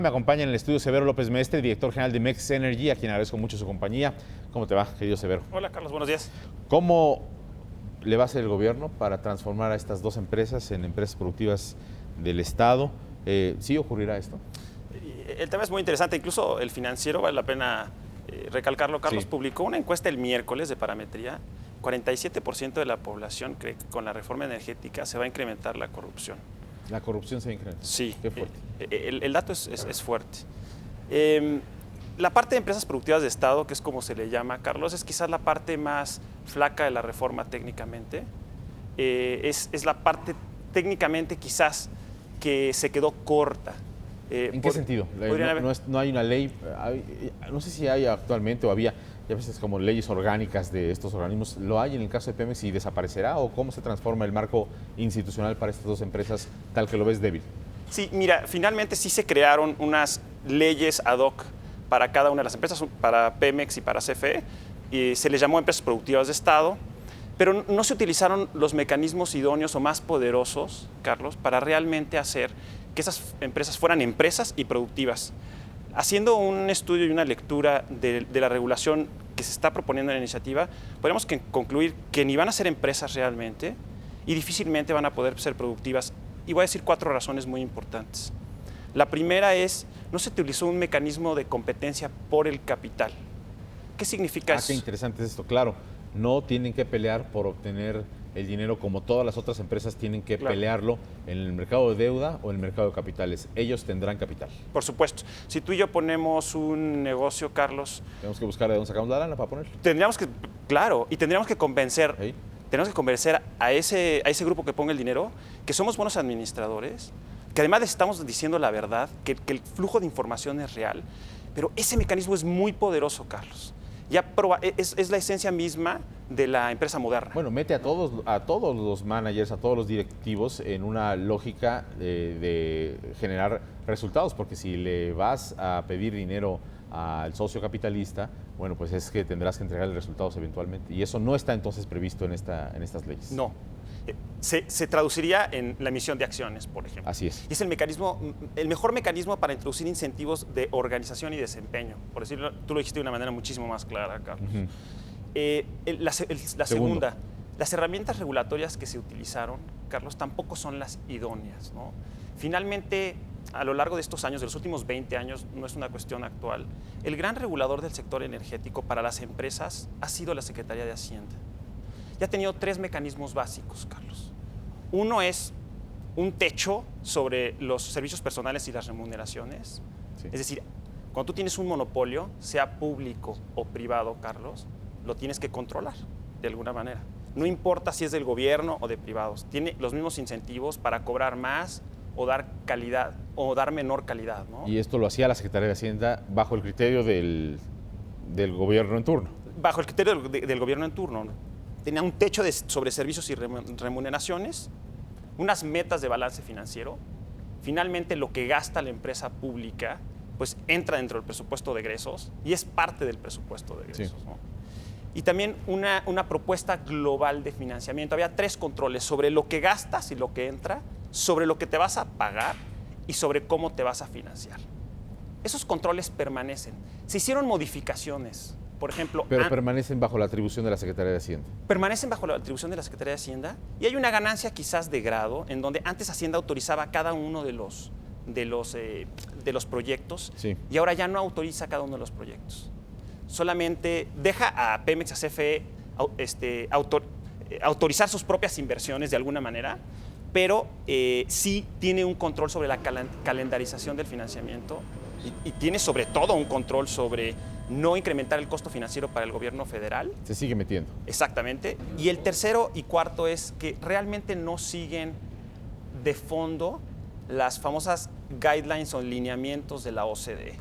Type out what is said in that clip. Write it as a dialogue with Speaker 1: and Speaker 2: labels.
Speaker 1: Me acompaña en el estudio Severo López Mestre, director general de Mex Energy, a quien agradezco mucho su compañía. ¿Cómo te va, querido Severo?
Speaker 2: Hola, Carlos, buenos días.
Speaker 1: ¿Cómo le va a hacer el gobierno para transformar a estas dos empresas en empresas productivas del Estado? ¿Sí ocurrirá esto?
Speaker 2: El tema es muy interesante, incluso el Financiero, vale la pena recalcarlo, Carlos,
Speaker 1: Sí.
Speaker 2: publicó una encuesta el miércoles de parametría. 47% de la población cree que con la reforma energética se va a incrementar la corrupción.
Speaker 1: La corrupción se va a incrementar.
Speaker 2: Sí,
Speaker 1: Qué fuerte.
Speaker 2: el dato es fuerte. La parte de empresas productivas de Estado, que es como se le llama, Carlos, es quizás la parte más flaca de la reforma técnicamente. Es la parte técnicamente quizás que se quedó corta.
Speaker 1: ¿En qué sentido? No hay una ley, no sé si hay actualmente o había, ya veces como leyes orgánicas de estos organismos. ¿Lo hay en el caso de Pemex y desaparecerá? ¿O cómo se transforma el marco institucional para estas dos empresas tal que lo ves débil?
Speaker 2: Sí, mira, finalmente sí se crearon unas leyes ad hoc para cada una de las empresas, para Pemex y para CFE, y se les llamó empresas productivas de Estado, pero no se utilizaron los mecanismos idóneos o más poderosos, Carlos, para realmente hacer que esas empresas fueran empresas y productivas. Haciendo un estudio y una lectura de la regulación que se está proponiendo en la iniciativa, podemos concluir que ni van a ser empresas realmente y difícilmente van a poder ser productivas. Y voy a decir 4 razones muy importantes. La primera es, no se utilizó un mecanismo de competencia por el capital. ¿Qué significa eso?
Speaker 1: Qué interesante es esto, claro. No tienen que pelear por obtener el dinero como todas las otras empresas tienen que pelearlo en el mercado de deuda o en el mercado de capitales. Ellos tendrán capital.
Speaker 2: Por supuesto. Si tú y yo ponemos un negocio, Carlos...
Speaker 1: Tenemos que buscar de dónde sacamos la lana para ponerlo.
Speaker 2: Tendríamos que, claro, y tendríamos que convencer...
Speaker 1: ¿Sí?
Speaker 2: Tenemos que convencer a ese grupo que ponga el dinero que somos buenos administradores, que además les estamos diciendo la verdad, que el flujo de información es real, pero ese mecanismo es muy poderoso, Carlos. Es la esencia misma de la empresa moderna.
Speaker 1: Bueno, mete a todos los managers, a todos los directivos en una lógica de generar resultados, porque si le vas a pedir dinero al socio capitalista, bueno, pues es que tendrás que entregarle resultados eventualmente. Y eso no está entonces previsto en estas leyes.
Speaker 2: No. Se traduciría en la emisión de acciones, por ejemplo.
Speaker 1: Así es.
Speaker 2: Y es el mejor mecanismo para introducir incentivos de organización y desempeño. Por decirlo, tú lo dijiste de una manera muchísimo más clara, Carlos. La segunda, las herramientas regulatorias que se utilizaron, Carlos, tampoco son las idóneas, ¿no? Finalmente, a lo largo de estos años, de los últimos 20 años, no es una cuestión actual, el gran regulador del sector energético para las empresas ha sido la Secretaría de Hacienda. Y ha tenido 3 mecanismos básicos, Carlos. Uno es un techo sobre los servicios personales y las remuneraciones. Sí. Es decir, cuando tú tienes un monopolio, sea público o privado, Carlos, lo tienes que controlar de alguna manera. No importa si es del gobierno o de privados. Tiene los mismos incentivos para cobrar más o dar calidad o dar menor calidad, ¿no?
Speaker 1: Y esto lo hacía la Secretaría de Hacienda bajo el criterio del gobierno en turno.
Speaker 2: Bajo el criterio del gobierno en turno, ¿no? Tenía un techo sobre servicios y remuneraciones, unas metas de balance financiero. Finalmente, lo que gasta la empresa pública pues entra dentro del presupuesto de egresos y es parte del presupuesto de egresos. Sí. ¿No? Y también una propuesta global de financiamiento. Había 3 controles sobre lo que gastas y lo que entra, sobre lo que te vas a pagar y sobre cómo te vas a financiar. Esos controles permanecen. Se hicieron modificaciones. Por ejemplo,
Speaker 1: pero permanecen bajo la atribución de la Secretaría de Hacienda.
Speaker 2: Permanecen bajo la atribución de la Secretaría de Hacienda y hay una ganancia quizás de grado en donde antes Hacienda autorizaba cada uno de los proyectos. Sí. Y ahora ya no autoriza cada uno de los proyectos. Solamente deja a Pemex, a CFE autorizar sus propias inversiones de alguna manera, pero sí tiene un control sobre la calendarización del financiamiento y tiene sobre todo un control sobre no incrementar el costo financiero para el gobierno federal.
Speaker 1: Se sigue metiendo.
Speaker 2: Exactamente. Y el tercero y cuarto es que realmente no siguen de fondo las famosas guidelines o lineamientos de la OCDE.